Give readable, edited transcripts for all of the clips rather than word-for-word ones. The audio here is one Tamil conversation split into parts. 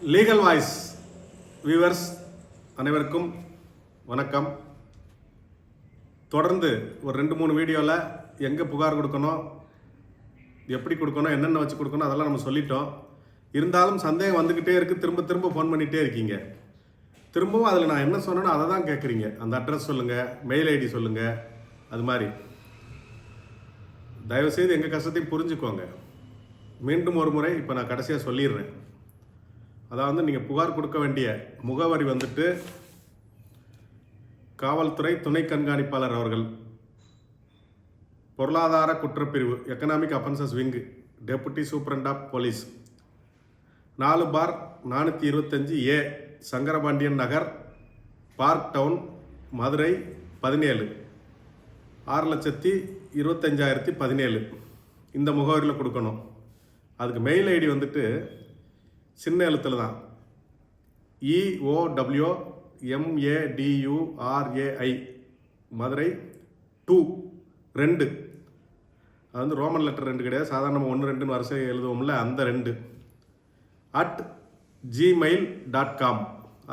லீகல் வாய்ஸ் வியூவர்ஸ் அனைவருக்கும் வணக்கம். தொடர்ந்து ஒரு 2-3 வீடியோவில் எங்கே புகார் கொடுக்கணும், எப்படி கொடுக்கணும், என்னென்ன வச்சு கொடுக்கணும் அதெல்லாம் நம்ம சொல்லிட்டோம். இருந்தாலும் சந்தேகம் வந்துக்கிட்டே இருக்குது. திரும்ப திரும்ப ஃபோன் பண்ணிகிட்டே இருக்கீங்க. திரும்பவும் அதில் நான் என்ன சொன்னேனோ அதை தான் கேட்குறீங்க. அந்த அட்ரஸ் சொல்லுங்கள், மெயில் ஐடி சொல்லுங்கள். அது மாதிரி தயவுசெய்து எங்கள் கஷ்டத்தையும் புரிஞ்சுக்கோங்க. மீண்டும் ஒரு முறை இப்போ நான் கடைசியாக சொல்லிடுறேன். அதாவது நீங்கள் புகார் கொடுக்க வேண்டிய முகவரி வந்துட்டு காவல்துறை துணை கண்காணிப்பாளர் அவர்கள், பொருளாதார குற்றப்பிரிவு, economic offences wing, deputy superintendent of police, 4/425A, Sankarapandian Nagar, park town, Madurai 17, 6,25,017 இந்த முகவரியில் கொடுக்கணும். அதுக்கு மெயில் ஐடி வந்துட்டு சின்ன எழுத்தில் தான் EOWMADURAI, மதுரை 2. அது வந்து ரோமன் லெட்டர் 2 கிடையாது, சாதாரண 1, 2 வரிசை எழுதுவோம்ல, அந்த 2 @gmail.com.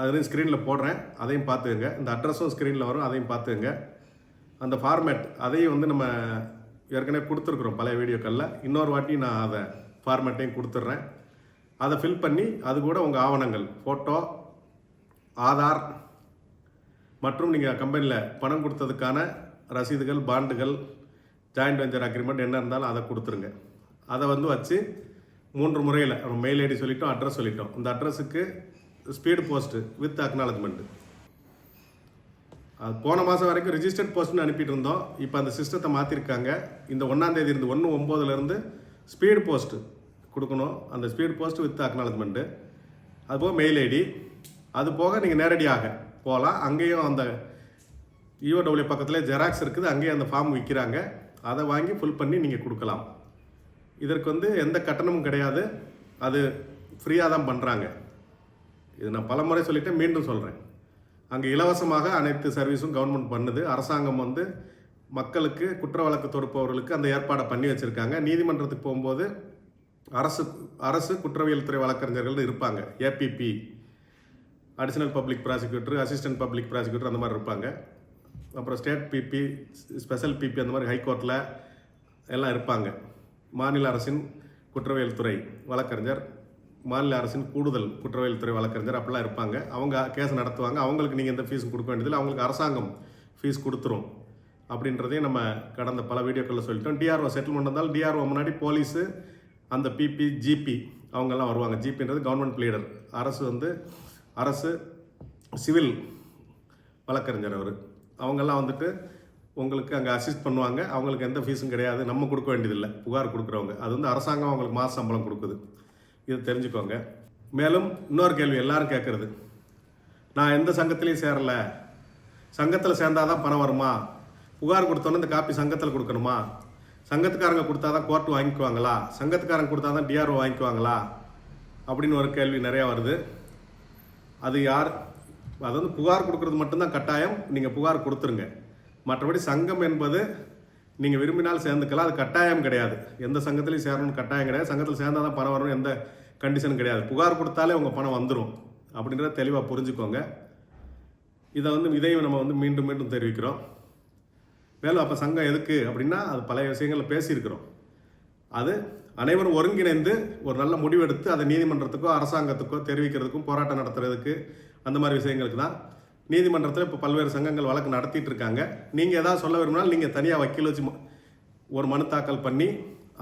அதுலேயும் ஸ்க்ரீனில் போடுறேன், அதையும் பார்த்துக்கங்க. இந்த அட்ரஸும் ஸ்க்ரீனில் வரும், அதையும் பார்த்துக்கங்க. அந்த ஃபார்மேட் அதையும் வந்து நம்ம ஏற்கனவே கொடுத்துருக்குறோம் பழைய வீடியோக்களில். இன்னொரு வாட்டி நான் அதை ஃபார்மேட்டையும் கொடுத்துட்றேன். அதை ஃபில் பண்ணி அது கூட உங்கள் ஆவணங்கள், ஃபோட்டோ, ஆதார் மற்றும் நீங்கள் கம்பெனியில் பணம் கொடுத்ததுக்கான ரசீதுகள், பாண்டுகள், ஜாயிண்ட் வெஞ்சர் அக்ரிமெண்ட் என்ன இருந்தாலும் அதை கொடுத்துருங்க. அதை வந்து வச்சு 3 முறையில் மெயில் ஐடி சொல்லிட்டோம், அட்ரஸ் சொல்லிட்டோம். இந்த அட்ரஸுக்கு ஸ்பீடு போஸ்ட்டு வித் அக்னாலஜ்மெண்ட்டு. அது போன மாதம் வரைக்கும் ரிஜிஸ்டர்ட் போஸ்ட்னு அனுப்பிட்டு இருந்தோம். இப்போ அந்த சிஸ்டத்தை மாற்றிருக்காங்க. இந்த 1ஆம் தேதி இருந்து 1/9 ஸ்பீடு போஸ்ட்டு கொடுக்கணும். அந்த ஸ்பீடு போஸ்ட் வித் அக்னாலஜ்மெண்ட்டு, அதுபோக மெயில் ஐடி. அது போக நீங்கள் நேரடியாக போகலாம். அங்கேயும் அந்த EOW பக்கத்தில் ஜெராக்ஸ் இருக்குது, அங்கேயும் அந்த ஃபார்ம் விற்கிறாங்க. அதை வாங்கி ஃபுல் பண்ணி நீங்கள் கொடுக்கலாம். இதற்கு வந்து எந்த கட்டணமும் கிடையாது, அது ஃப்ரீயாக தான் பண்ணுறாங்க. இது நான் பல முறை சொல்லிவிட்டேன், மீண்டும் சொல்கிறேன். அங்கே இலவசமாக அனைத்து சர்வீஸும் கவர்மெண்ட் பண்ணுது. அரசாங்கம் வந்து மக்களுக்கு குற்ற வழக்கு தொடுப்பவர்களுக்கு அந்த ஏற்பாடை பண்ணி வச்சுருக்காங்க. நீதிமன்றத்துக்கு போகும்போது அரசு குற்றவியல் துறை வழக்கறிஞர்கள் இருப்பாங்க. APP, additional public prosecutor, assistant public prosecutor அந்த மாதிரி இருப்பாங்க. அப்புறம் ஸ்டேட் PP, ஸ்பெஷல் PP அந்த மாதிரி ஹைகோர்ட்டில் எல்லாம் இருப்பாங்க. மாநில அரசின் குற்றவியல் துறை வழக்கறிஞர், மாநில அரசின் கூடுதல் குற்றவியல் துறை வழக்கறிஞர் அப்படிலாம் இருப்பாங்க. அவங்க கேஸ் நடத்துவாங்க. அவங்களுக்கு நீங்கள் எந்த ஃபீஸும் கொடுக்க வேண்டியதில்லை, அவங்களுக்கு அரசாங்கம் ஃபீஸ் கொடுத்துரும். அப்படின்றதையும் நம்ம கடந்த பல வீடியோக்களில் சொல்லிட்டோம். DRO செட்டில்மெண்ட் இருந்தாலும் DRO முன்னாடி போலீஸு, அந்த PP, GP அவங்கெல்லாம் வருவாங்க. GPன்றது கவர்மெண்ட் ப்ளீடர், அரசு சிவில் வழக்கறிஞர். அவங்கெல்லாம் வந்துட்டு உங்களுக்கு அங்கே அசிஸ்ட் பண்ணுவாங்க. அவங்களுக்கு எந்த ஃபீஸும் கிடையாது, நம்ம கொடுக்க வேண்டியதில்லை. புகார் கொடுக்குறவங்க அது வந்து அரசாங்கம் அவங்களுக்கு மாத சம்பளம் கொடுக்குது. இது தெரிஞ்சுக்கோங்க. மேலும் இன்னொரு கேள்வி எல்லாரும் கேட்குறது, நான் எந்த சங்கத்திலையும் சேரலை, சங்கத்தில் சேர்ந்தால் தான் பணம் வருமா, புகார் கொடுத்தோன்னே இந்த காப்பி சங்கத்தில் கொடுக்கணுமா, சங்கத்துக்காரங்க கொடுத்தா தான் கோர்ட்டு வாங்கிக்குவாங்களா, சங்கத்துக்காரங்க கொடுத்தா தான் DRO வாங்கிக்குவாங்களா அப்படின்னு ஒரு கேள்வி நிறையா வருது. அது யார், அது வந்து புகார் கொடுக்குறது மட்டும்தான் கட்டாயம். நீங்கள் புகார் கொடுத்துருங்க. மற்றபடி சங்கம் என்பது நீங்கள் விரும்பினால் சேர்ந்துக்கலாம், அது கட்டாயம் கிடையாது. எந்த சங்கத்திலையும் சேரணும்னு கட்டாயம் கிடையாது. சங்கத்தில் சேர்ந்தால் தான் பணம் வரணும் எந்த கண்டிஷனும் கிடையாது. புகார் கொடுத்தாலே உங்கள் பணம் வந்துடும் அப்படின்றத தெளிவாக புரிஞ்சுக்கோங்க. இதையும் நம்ம வந்து மீண்டும் மீண்டும் தெரிவிக்கிறோம். மேலும் அப்போ சங்கம் எதுக்கு அப்படின்னா, அது பழைய விஷயங்களில் பேசியிருக்கிறோம். அது அனைவரும் ஒருங்கிணைந்து ஒரு நல்ல முடிவெடுத்து அதை நீதிமன்றத்துக்கோ அரசாங்கத்துக்கோ தெரிவிக்கிறதுக்கும் போராட்டம் நடத்துறதுக்கு அந்த மாதிரி விஷயங்களுக்கு தான். நீதிமன்றத்தில் இப்போ பல்வேறு சங்கங்கள் வழக்கு நடத்திட்டு இருக்காங்க. நீங்கள் எதாவது சொல்ல விரும்பினாலும் நீங்கள் தனியாக வக்கீல் வச்சு ஒரு மனு தாக்கல் பண்ணி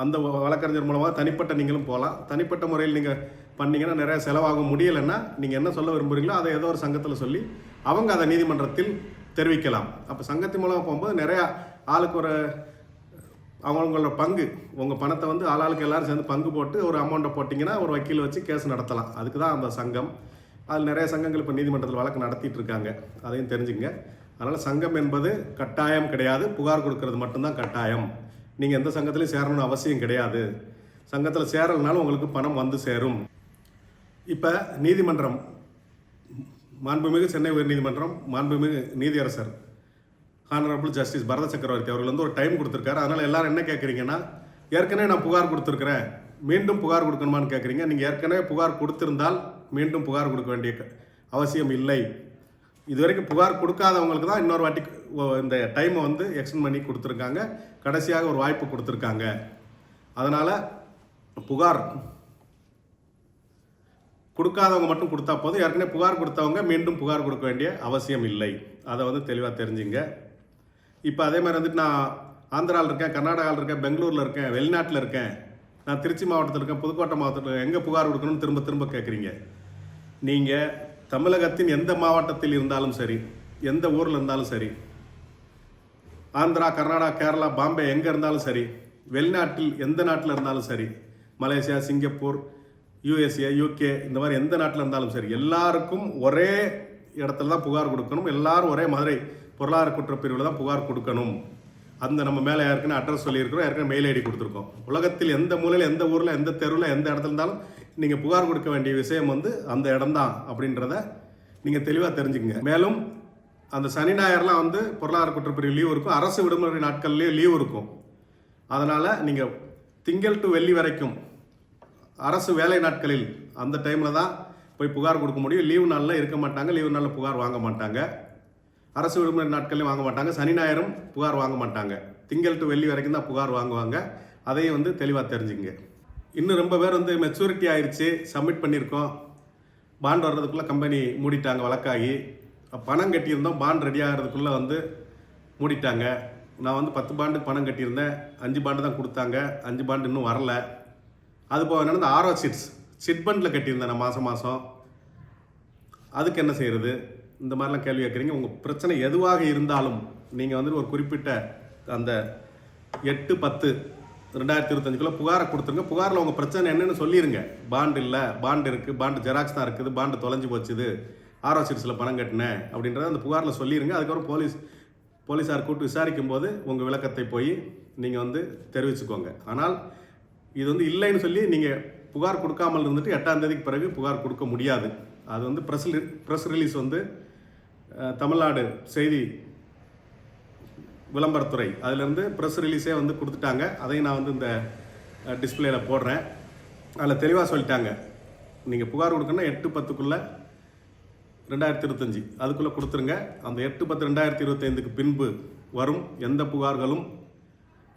அந்த வழக்கறிஞர் மூலமாக தனிப்பட்ட நீங்களும் போகலாம். தனிப்பட்ட முறையில் நீங்கள் பண்ணிங்கன்னா நிறையா செலவாகும். முடியலைன்னா நீங்கள் என்ன சொல்ல விரும்புகிறீங்களோ அதை ஏதோ ஒரு சங்கத்தில் சொல்லி அவங்க அதை நீதிமன்றத்தில் தெரிவிக்கலாம். அப்போ சங்கத்தின் மூலமாக போகும்போது நிறையா ஆளுக்கு ஒரு அவங்களோட பங்கு, உங்கள் பணத்தை வந்து ஆளாளுக்கு எல்லோரும் சேர்ந்து பங்கு போட்டு ஒரு அமௌண்ட்டை போட்டிங்கன்னா ஒரு வக்கீல் வச்சு கேஸ் நடத்தலாம். அதுக்கு தான் அந்த சங்கம். அதில் நிறைய சங்கங்கள் இப்போ நீதிமன்றத்தில் வழக்கு நடத்திட்டு இருக்காங்க, அதையும் தெரிஞ்சுங்க. அதனால் சங்கம் என்பது கட்டாயம் கிடையாது, புகார் கொடுக்கறது மட்டும்தான் கட்டாயம். நீங்கள் எந்த சங்கத்திலையும் சேரணும்னு அவசியம் கிடையாது. சங்கத்தில் சேரலனாலும் உங்களுக்கு பணம் வந்து சேரும். இப்போ நீதிமன்றம், மாண்புமிகு சென்னை உயர்நீதிமன்றம், மாண்புமிகு நீதியரசர் ஹானரபிள் ஜஸ்டிஸ் பரத சக்கரவர்த்தி அவர்கள் வந்து ஒரு டைம் கொடுத்துருக்காரு. அதனால் எல்லாரும் என்ன கேட்குறீங்கன்னா, ஏற்கனவே நான் புகார் கொடுத்துருக்குறேன், மீண்டும் புகார் கொடுக்கணுமான்னு கேட்குறீங்க. நீங்கள் ஏற்கனவே புகார் கொடுத்திருந்தால் மீண்டும் புகார் கொடுக்க வேண்டிய அவசியம் இல்லை. இதுவரைக்கும் புகார் கொடுக்காதவங்களுக்கு தான் இன்னொரு வாட்டி இந்த டைமை வந்து எக்ஸ்டெண்ட் பண்ணி கொடுத்துருக்காங்க. கடைசியாக ஒரு வாய்ப்பு கொடுத்துருக்காங்க. அதனால் புகார் கொடுக்காதவங்க மட்டும் கொடுத்தா போதும். ஏற்கனவே புகார் கொடுத்தவங்க மீண்டும் புகார் கொடுக்க வேண்டிய அவசியம் இல்லை. அதை வந்து தெளிவாக தெரிஞ்சுங்க. இப்போ அதே மாதிரி வந்துட்டு நான் ஆந்திராவில் இருக்கேன், கர்நாடகாவில் இருக்கேன், பெங்களூரில் இருக்கேன், வெளிநாட்டில் இருக்கேன், நான் திருச்சி மாவட்டத்தில் இருக்கேன், புதுக்கோட்டை மாவட்டத்தில் எங்கே புகார் கொடுக்கணும்னு திரும்ப திரும்ப கேட்குறீங்க. நீங்கள் தமிழகத்தின் எந்த மாவட்டத்தில் இருந்தாலும் சரி, எந்த ஊரில் இருந்தாலும் சரி, ஆந்திரா, கர்நாடகா, கேரளா, பாம்பே எங்கே இருந்தாலும் சரி, வெளிநாட்டில் எந்த நாட்டில் இருந்தாலும் சரி, மலேசியா, சிங்கப்பூர், யூஎஸ்ஏ, யூகே, இந்த மாதிரி எந்த நாட்டில் இருந்தாலும் சரி, எல்லாருக்கும் ஒரே இடத்துல தான் புகார் கொடுக்கணும். எல்லாரும் ஒரே மதுரை பொருளாதார குற்றப்பிரிவில் தான் புகார் கொடுக்கணும். அந்த நம்ம மேலே ஏற்கனவே அட்ரஸ் சொல்லியிருக்கிறோம், ஏற்கனவே மெயில் ஐடி கொடுத்துருக்கோம். உலகத்தில் எந்த மூலையில், எந்த ஊரில், எந்த தெருவில், எந்த இடத்துல இருந்தாலும் நீங்கள் புகார் கொடுக்க வேண்டிய விஷயம் வந்து அந்த இடம்தான் அப்படின்றத நீங்கள் தெளிவாக தெரிஞ்சுக்கங்க. மேலும் அந்த சனி ஞாயிறுலாம் வந்து பொருளாதார குற்றப்பிரிவு லீவ் இருக்கும், அரசு விடுமுறை நாட்கள்லேயும் லீவ் இருக்கும். அதனால் நீங்கள் திங்கள் டு வெள்ளி வரைக்கும் அரசு வேலை நாட்களில் அந்த டைமில் தான் போய் புகார் கொடுக்க முடியும். லீவு நாளில் இருக்க மாட்டாங்க, லீவு நாளில் புகார் வாங்க மாட்டாங்க, அரசு விடுமுறை நாட்கள்லையும் வாங்க மாட்டாங்க, சனி ஞாயிறும் புகார் வாங்க மாட்டாங்க. திங்கள் டு வெள்ளி வரைக்கும் தான் புகார் வாங்குவாங்க. அதையும் வந்து தெளிவாக தெரிஞ்சுங்க. இன்னும் ரொம்ப பேர் வந்து மெச்சூரிட்டி ஆயிடுச்சு, சப்மிட் பண்ணியிருக்கோம், பாண்ட் வர்றதுக்குள்ளே கம்பெனி மூடிட்டாங்க, வழக்காகி பணம் கட்டியிருந்தோம், பாண்ட் ரெடி ஆகிறதுக்குள்ளே வந்து மூடிட்டாங்க. நான் வந்து 10 பாண்டுக்கு பணம் கட்டியிருந்தேன், 5 பாண்டு தான் கொடுத்தாங்க, 5 பாண்டு இன்னும் வரல. அது போக என்னென்னா இந்த ஆர்ஓ சிட் பண்டில் கட்டியிருந்தேன் நான் மாதம். அதுக்கு என்ன செய்கிறது? இந்த மாதிரிலாம் கேள்வி கேட்குறீங்க. உங்கள் பிரச்சனை எதுவாக இருந்தாலும் நீங்கள் வந்து ஒரு குறிப்பிட்ட அந்த 8/10/2025 புகாரை கொடுத்துருங்க. புகாரில் உங்கள் பிரச்சனை என்னென்னு சொல்லிடுங்க. பாண்டு இல்லை, பாண்டு இருக்குது, பாண்டு ஜெராக்ஸ் தான் இருக்குது, பாண்டு தொலைஞ்சு போச்சுது, ஆர்ஓ சிட்ஸில் பணம் கட்டினேன் அப்படின்றத அந்த புகாரில் சொல்லிடுங்க. அதுக்கப்புறம் போலீஸார் கூட்டு விசாரிக்கும் போது உங்கள் விளக்கத்தை போய் நீங்கள் வந்து தெரிவிச்சுக்கோங்க. ஆனால் இது வந்து இல்லைன்னு சொல்லி நீங்கள் புகார் கொடுக்காமல் இருந்துட்டு 8ஆம் தேதிக்கு பிறகு புகார் கொடுக்க முடியாது. அது வந்து ப்ரெஸ் ரிலீஸ் வந்து தமிழ்நாடு செய்தி விளம்பரத்துறை அதிலேருந்து ப்ரெஸ் ரிலீஸே வந்து கொடுத்துட்டாங்க. அதையும் நான் வந்து இந்த டிஸ்பிளேல போடுறேன். அதில் தெளிவாக சொல்லிட்டாங்க, நீங்கள் புகார் கொடுக்கணும்னா 8/10 2025 அதுக்குள்ளே கொடுத்துருங்க. அந்த 8/10/2025 பின்பு வரும் எந்த புகார்களும்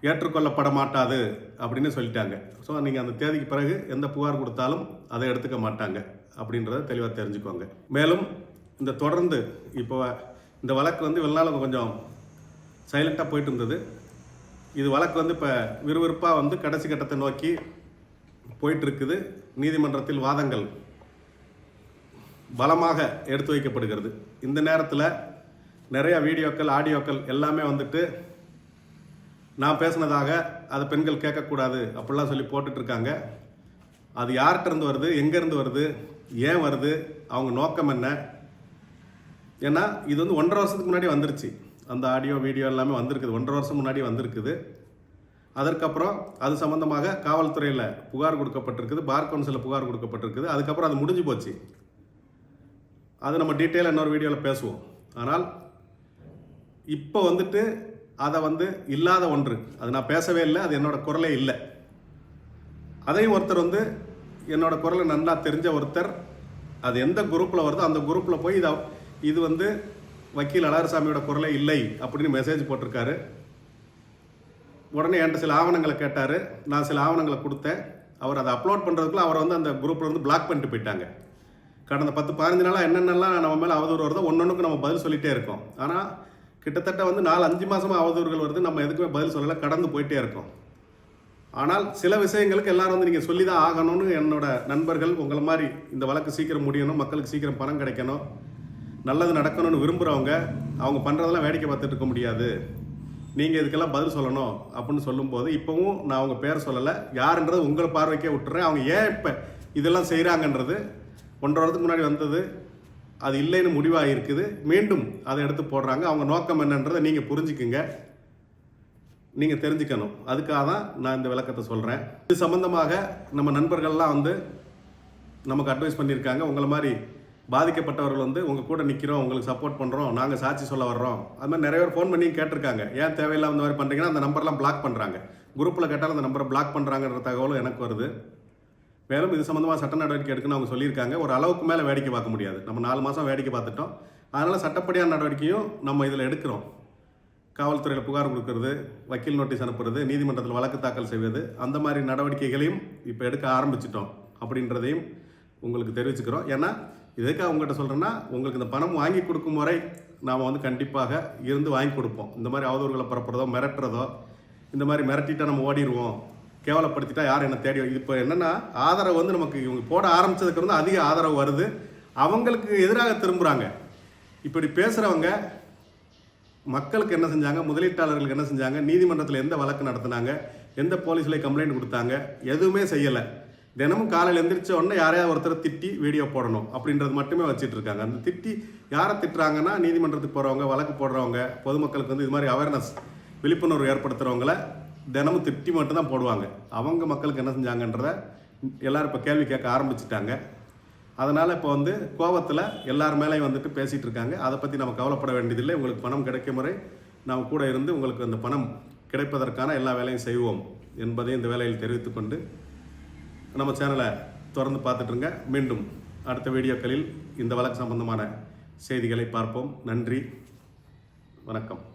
ஏற்றுக்கொள்ளப்பட மாட்டாது அப்படின்னு சொல்லிட்டாங்க. ஸோ நீங்கள் அந்த தேதிக்கு பிறகு எந்த புகார் கொடுத்தாலும் அதை எடுத்துக்க மாட்டாங்க அப்படின்றத தெளிவாக தெரிஞ்சுக்கோங்க. மேலும் இந்த தொடர்ந்து இப்போ இந்த வழக்கு வந்து வெள்ளாளங்க கொஞ்சம் சைலண்ட்டாக போயிட்டு இருந்தது. இது வழக்கு வந்து இப்போ விறுவிறுப்பாக வந்து கடைசி கட்டத்தை நோக்கி போயிட்டு இருக்குது. நீதிமன்றத்தில் வாதங்கள் பலமாக எடுத்து வைக்கப்படுகிறது. இந்த நேரத்தில் நிறையா வீடியோக்கள், ஆடியோக்கள் எல்லாமே வந்துட்டு நான் பேசினதாக அதை பெண்கள் கேட்கக்கூடாது அப்படிலாம் சொல்லி போட்டுட்ருக்காங்க. அது யார்கிட்ட இருந்து வருது, எங்கேருந்து வருது, ஏன் வருது, அவங்க நோக்கம் என்ன? ஏன்னா இது வந்து 1.5 வருஷத்துக்கு முன்னாடி வந்துருச்சு. அந்த ஆடியோ வீடியோ எல்லாமே வந்திருக்குது, 1.5 வருஷம் முன்னாடி வந்திருக்குது. அதற்கப்புறம் அது சம்மந்தமாக காவல்துறையில் புகார் கொடுக்கப்பட்டிருக்குது, பார் கவுன்சிலில் புகார் கொடுக்கப்பட்டிருக்குது. அதுக்கப்புறம் அது முடிஞ்சு போச்சு. அது நம்ம டீட்டெயிலாக இன்னொரு வீடியோவில் பேசுவோம். ஆனால் இப்போ வந்துட்டு அதை வந்து இல்லாத ஒன்று, அது நான் பேசவே இல்லை, அது என்னோட குரலே இல்லை. அதையும் ஒருத்தர் வந்து என்னோட குரலை நல்லா தெரிஞ்ச ஒருத்தர் அது எந்த குரூப்பில் வருதோ அந்த குரூப்பில் போய் இது வந்து வக்கீல் அழகர்சாமியோட குரலே இல்லை அப்படின்னு மெசேஜ் போட்டிருக்காரு. உடனே என்கிட்ட சில ஆவணங்களை கேட்டார், நான் சில ஆவணங்களை கொடுத்தேன். அவர் அதை அப்லோட் பண்ணுறதுக்குள்ள அவர் வந்து அந்த குரூப்பில் வந்து பிளாக் பண்ணிட்டு போயிட்டாங்க. கடந்த 10-15 நாளாக என்னென்னலாம் நம்ம மேலே அவதூறு வருதோ ஒன்னொன்றுக்கு நம்ம பதில் சொல்லிகிட்டே இருக்கோம். ஆனால் கிட்டத்தட்ட வந்து 4-5 மாதமாக அவதூறுகள் வருது, நம்ம எதுக்குமே பதில் சொல்லலை, கடந்து போயிட்டே இருக்கோம். ஆனால் சில விஷயங்களுக்கு எல்லாரும் வந்து நீங்கள் சொல்லி தான் ஆகணும்னு என்னோட நண்பர்கள், உங்களை மாதிரி இந்த வழக்கு சீக்கிரம் முடியணும், மக்களுக்கு சீக்கிரம் பணம் கிடைக்கணும், நல்லது நடக்கணும்னு விரும்புகிறவங்க அவங்க பண்ணுறதெல்லாம் வேடிக்கை பார்த்துட்டு இருக்க முடியாது, நீங்கள் இதுக்கெல்லாம் பதில் சொல்லணும் அப்படின்னு சொல்லும்போது இப்போவும் நான் அவங்க பேர் சொல்லலை, யாருன்றது உங்களை பார்வைக்கே விட்டுறேன். அவங்க ஏன் இப்போ இதெல்லாம் செய்கிறாங்கன்றது 1.5 வருஷத்துக்கு முன்னாடி வந்தது, அது இல்லைன்னு முடிவாக இருக்குது, மீண்டும் அதை எடுத்து போடுறாங்க. அவங்க நோக்கம் என்னன்றதை நீங்கள் புரிஞ்சுக்குங்க, நீங்கள் தெரிஞ்சுக்கணும். அதுக்காக தான் நான் இந்த விளக்கத்தை சொல்கிறேன். இது சம்மந்தமாக நம்ம நண்பர்கள்லாம் வந்து நமக்கு அட்வைஸ் பண்ணியிருக்காங்க. உங்களை மாதிரி பாதிக்கப்பட்டவர்கள் வந்து உங்கள் கூட நிற்கிறோம், உங்களுக்கு சப்போர்ட் பண்ணுறோம், நாங்கள் சாட்சி சொல்ல வர்றோம், அது மாதிரி நிறைய பேர் ஃபோன் பண்ணி கேட்டிருக்காங்க. ஏன் தேவையில்லாம இந்த மாதிரி பண்ணுறீங்கன்னா அந்த நம்பர்லாம் பிளாக் பண்ணுறாங்க. குரூப்பில் கேட்டாலும் அந்த நம்பரை பிளாக் பண்ணுறாங்கன்ற தகவலும் எனக்கு வருது. மேலும் இது சம்மந்தமாக சட்ட நடவடிக்கை எடுக்கணும்னு அவங்க சொல்லியிருக்காங்க. ஒரு அளவுக்கு மேலே வேடிக்கை பார்க்க முடியாது. நம்ம 4 மாதம் வேடிக்கை பார்த்துட்டோம். அதனால் சட்டப்படியான நடவடிக்கையும் நம்ம இதில் எடுக்கிறோம். காவல்துறையில் புகார் கொடுக்கறது, வக்கீல் நோட்டீஸ் அனுப்புறது, நீதிமன்றத்தில் வழக்கு தாக்கல் செய்வது, அந்த மாதிரி நடவடிக்கைகளையும் இப்போ எடுக்க ஆரம்பிச்சிட்டோம் அப்படின்றதையும் உங்களுக்கு தெரிவிச்சுக்கிறோம். ஏன்னா எதுக்காக உங்கள்கிட்ட சொல்கிறேன்னா, உங்களுக்கு இந்த பணம் வாங்கி கொடுக்கும் முறை நாம் வந்து கண்டிப்பாக இருந்து வாங்கி கொடுப்போம். இந்த மாதிரி அவதூறுகளை பரப்புறதோ மிரட்டுறதோ, இந்த மாதிரி மிரட்டிட்டா நம்ம ஓடிடுவோம், கேவலப்படுத்திட்டா யார் என்ன தேடி இது இப்போ என்னென்னா ஆதரவு வந்து நமக்கு இவங்க போட ஆரம்பித்ததுக்கு வந்து அதிக ஆதரவு வருது. அவங்களுக்கு எதிராக திரும்புகிறாங்க. இப்படி பேசுகிறவங்க மக்களுக்கு என்ன செஞ்சாங்க, முதலீட்டாளர்களுக்கு என்ன செஞ்சாங்க, நீதிமன்றத்தில் எந்த வழக்கு நடத்தினாங்க, எந்த போலீஸில் கம்ப்ளைண்ட் கொடுத்தாங்க, எதுவுமே செய்யலை. தினமும் காலையில் எந்திரிச்ச உடனே யாரையாவது ஒருத்தர் திட்டி வீடியோ போடணும் அப்படின்றது மட்டுமே வச்சுட்டு இருக்காங்க. அந்த திட்டி யாரை திட்டுறாங்கன்னா, நீதிமன்றத்துக்கு போகிறவங்க, வழக்கு போடுறவங்க, பொதுமக்களுக்கு வந்து இது மாதிரி அவேர்னஸ் விழிப்புணர்வு ஏற்படுத்துகிறவங்கள தினமும் திட்டி மட்டும்தான் போடுவாங்க. அவங்க மக்களுக்கு என்ன செஞ்சாங்கன்றத எல்லோரும் இப்போ கேள்வி கேட்க ஆரம்பிச்சிட்டாங்க. அதனால் இப்போ வந்து கோபத்தில் எல்லார் மேலேயும் வந்துட்டு பேசிகிட்டு இருக்காங்க. அதை பற்றி நம்ம கவலைப்பட வேண்டியதில்லை. உங்களுக்கு பணம் கிடைக்கும் முறை நாம் கூட இருந்து உங்களுக்கு அந்த பணம் கிடைப்பதற்கான எல்லா வேலையும் செய்வோம் என்பதை இந்த வேலையில் தெரிவித்துக்கொண்டு நம்ம சேனலை தொடர்ந்து பார்த்துட்ருங்க. மீண்டும் அடுத்த வீடியோக்களில் இந்த வழக்கு சம்பந்தமான செய்திகளை பார்ப்போம். நன்றி, வணக்கம்.